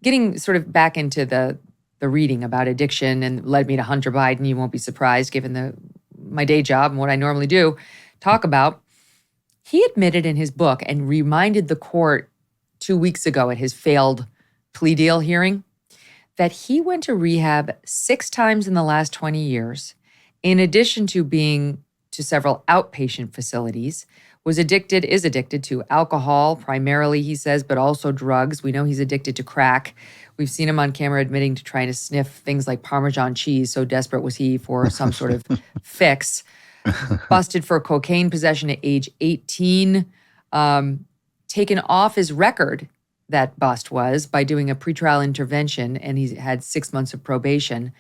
getting sort of back into the reading about addiction and led me to Hunter Biden. You won't be surprised, given my day job and what I normally do, talk about. He admitted in his book and reminded the court 2 weeks ago at his failed plea deal hearing that he went to rehab 6 times in the last 20 years, in addition to being to several outpatient facilities, is addicted to alcohol primarily, he says, but also drugs. We know he's addicted to crack. We've seen him on camera admitting to trying to sniff things like Parmesan cheese. So desperate was he for some sort of fix. Busted for cocaine possession at age 18. Taken off his record, that bust was, by doing a pretrial intervention, and he had 6 months of probation.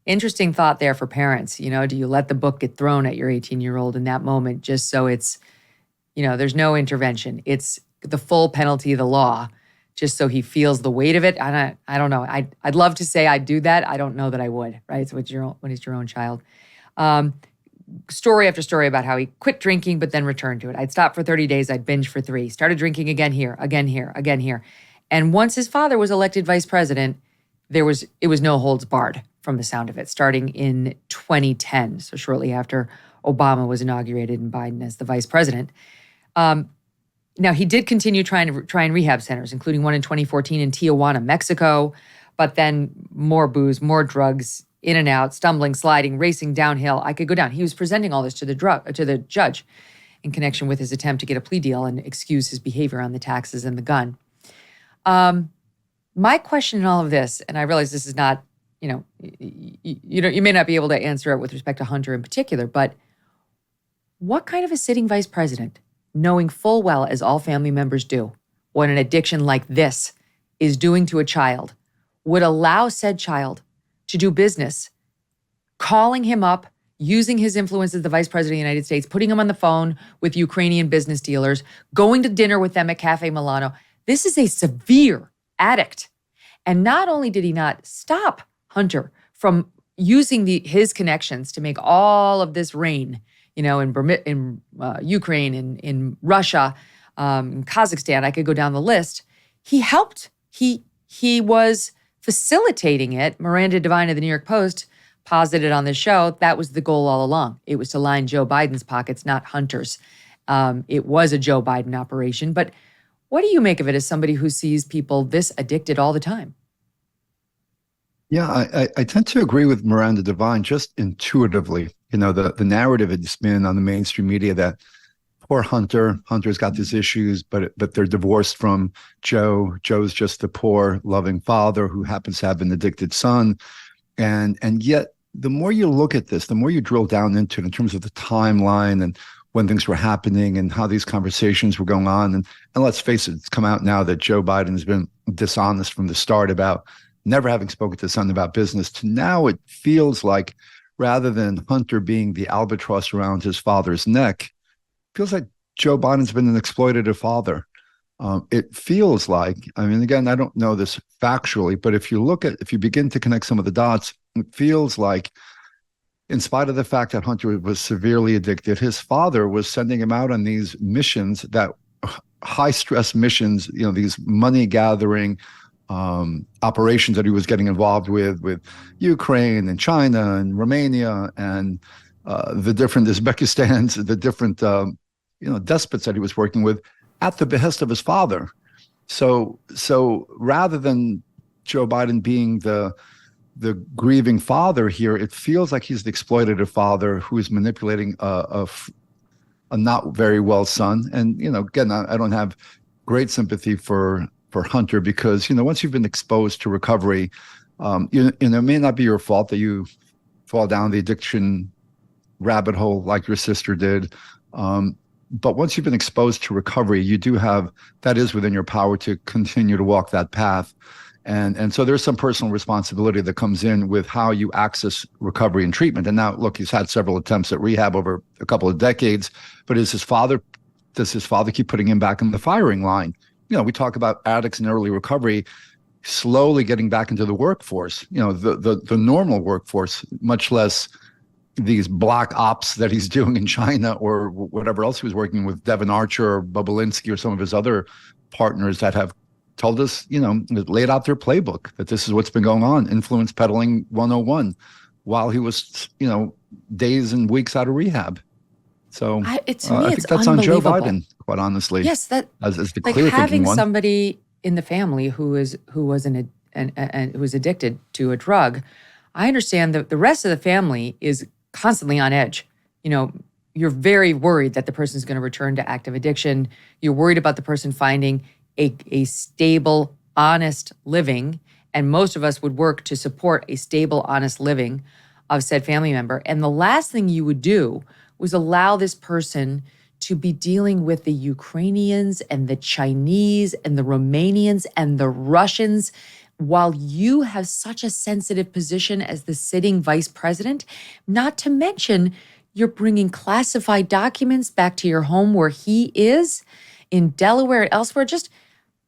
Interesting thought there for parents. Do you let the book get thrown at your 18-year-old in that moment just so it's, there's no intervention. It's the full penalty of the law, just so he feels the weight of it. I don't know. I'd love to say I'd do that. I don't know that I would, right? So when it's your own child. Story after story about how he quit drinking but then returned to it. I'd stop for 30 days. I'd binge for 3. Started drinking again here, again here, again here. And once his father was elected vice president, it was no holds barred from the sound of it, starting in 2010. So shortly after Obama was inaugurated and Biden as the vice president. Now, he did continue trying rehab centers, including one in 2014 in Tijuana, Mexico, but then more booze, more drugs, in and out, stumbling, sliding, racing downhill. I could go down. He was presenting all this to the judge in connection with his attempt to get a plea deal and excuse his behavior on the taxes and the gun. My question in all of this, and I realize this is not, you may not be able to answer it with respect to Hunter in particular, but what kind of a sitting vice president, knowing full well, as all family members do, what an addiction like this is doing to a child, would allow said child to do business, calling him up, using his influence as the vice president of the United States, putting him on the phone with Ukrainian business dealers, going to dinner with them at Cafe Milano. This is a severe addict. And not only did he not stop Hunter from using his connections to make all of this rain, in Ukraine, in Russia, in Kazakhstan, I could go down the list. He helped. He was facilitating it. Miranda Devine of the New York Post posited on the show that was the goal all along. It was to line Joe Biden's pockets, not Hunter's. It was a Joe Biden operation. But what do you make of it as somebody who sees people this addicted all the time? Yeah, I tend to agree with Miranda Devine just intuitively. The narrative has been on the mainstream media that poor Hunter's got these issues, but they're divorced from Joe. Joe's just the poor, loving father who happens to have an addicted son. And yet, the more you look at this, the more you drill down into it in terms of the timeline and when things were happening and how these conversations were going on. And let's face it, it's come out now that Joe Biden has been dishonest from the start about never having spoken to his son about business, to now it feels like, rather than Hunter being the albatross around his father's neck, feels like Joe Biden's been an exploitative father. It feels like, again, I don't know this factually, but if you begin to connect some of the dots, it feels like, in spite of the fact that Hunter was severely addicted, his father was sending him out on these missions, that high stress missions, these money gathering operations that he was getting involved with Ukraine and China and Romania and the different Uzbekistans, the different despots that he was working with at the behest of his father. So rather than Joe Biden being the grieving father here, it feels like he's the exploitative father who is manipulating a not very well son. And again, I don't have great sympathy for Hunter, because once you've been exposed to recovery, it may not be your fault that you fall down the addiction rabbit hole like your sister did, but once you've been exposed to recovery, you do have, that is within your power to continue to walk that path. And so there's some personal responsibility that comes in with how you access recovery and treatment. And now, look, he's had several attempts at rehab over a couple of decades, but does his father keep putting him back in the firing line? We talk about addicts in early recovery slowly getting back into the workforce, the normal workforce, much less these black ops that he's doing in China or whatever else he was working with, Devin Archer or Bobolinsky or some of his other partners that have told us, laid out their playbook that this is what's been going on, influence peddling 101, while he was, days and weeks out of rehab. So To me, I it's think that's on Joe unbelievable. Biden, quite honestly. Yes, that as the like clear having thinking one. somebody in the family who was addicted to a drug. I understand that the rest of the family is constantly on edge. You're very worried that the person's going to return to active addiction. You're worried about the person finding a stable, honest living. And most of us would work to support a stable, honest living of said family member. And the last thing you would do was allow this person to be dealing with the Ukrainians and the Chinese and the Romanians and the Russians while you have such a sensitive position as the sitting vice president, not to mention you're bringing classified documents back to your home where he is in Delaware and elsewhere, just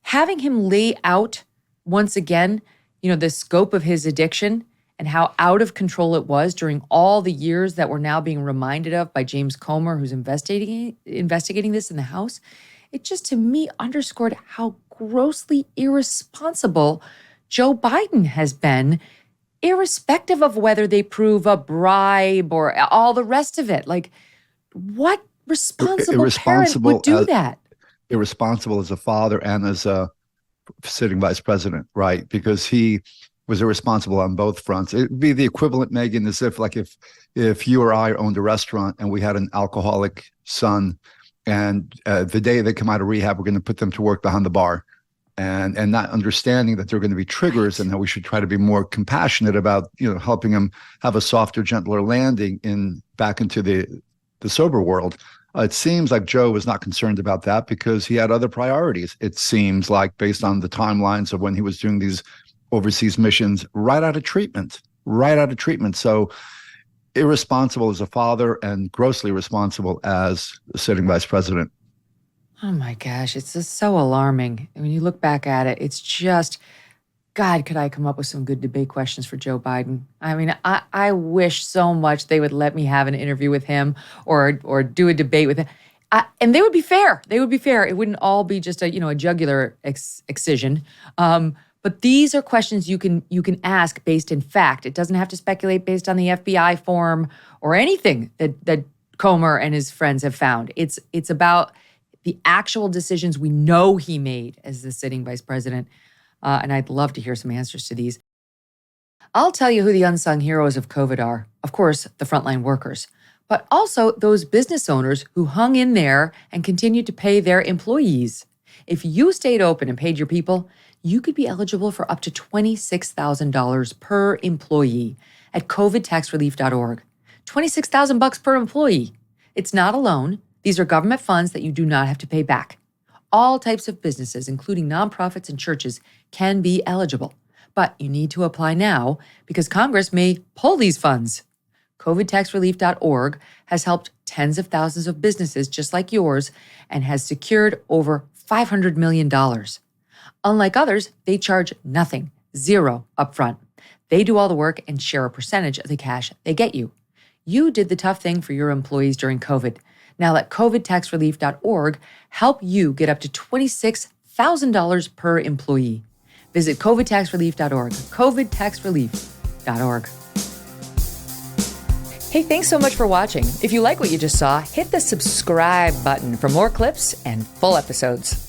having him lay out once again, the scope of his addiction and how out of control it was during all the years that we're now being reminded of by James Comer, who's investigating this in the House. It just, to me, underscored how grossly irresponsible Joe Biden has been, irrespective of whether they prove a bribe or all the rest of it. Like, what responsible parent would do that? Irresponsible as a father and as a sitting vice president, right? Because he was irresponsible on both fronts. It'd be the equivalent, Megyn, as if you or I owned a restaurant and we had an alcoholic son, and the day they come out of rehab, we're going to put them to work behind the bar. And not understanding that there are going to be triggers, and that we should try to be more compassionate about, helping them have a softer, gentler landing back into the sober world. It seems like Joe was not concerned about that because he had other priorities. It seems like, based on the timelines of when he was doing these overseas missions, right out of treatment. So irresponsible as a father and grossly responsible as the sitting vice president. Oh my gosh, it's just so alarming. When you look back at it, it's just, God, could I come up with some good debate questions for Joe Biden? I mean, I wish so much they would let me have an interview with him or do a debate with him. And they would be fair. It wouldn't all be just a jugular excision. But these are questions you can ask based in fact. It doesn't have to speculate based on the FBI form or anything that Comer and his friends have found. It's about the actual decisions we know he made as the sitting vice president. And I'd love to hear some answers to these. I'll tell you who the unsung heroes of COVID are. Of course, the frontline workers, but also those business owners who hung in there and continued to pay their employees. If you stayed open and paid your people, you could be eligible for up to $26,000 per employee at covidtaxrelief.org. $26,000 per employee. It's not a loan. These are government funds that you do not have to pay back. All types of businesses, including nonprofits and churches, can be eligible. But you need to apply now because Congress may pull these funds. covidtaxrelief.org has helped tens of thousands of businesses just like yours and has secured over $500 million. Unlike others, they charge nothing, zero upfront. They do all the work and share a percentage of the cash they get you. You did the tough thing for your employees during COVID. Now let covidtaxrelief.org help you get up to $26,000 per employee. Visit covidtaxrelief.org, covidtaxrelief.org. Hey, thanks so much for watching. If you like what you just saw, hit the subscribe button for more clips and full episodes.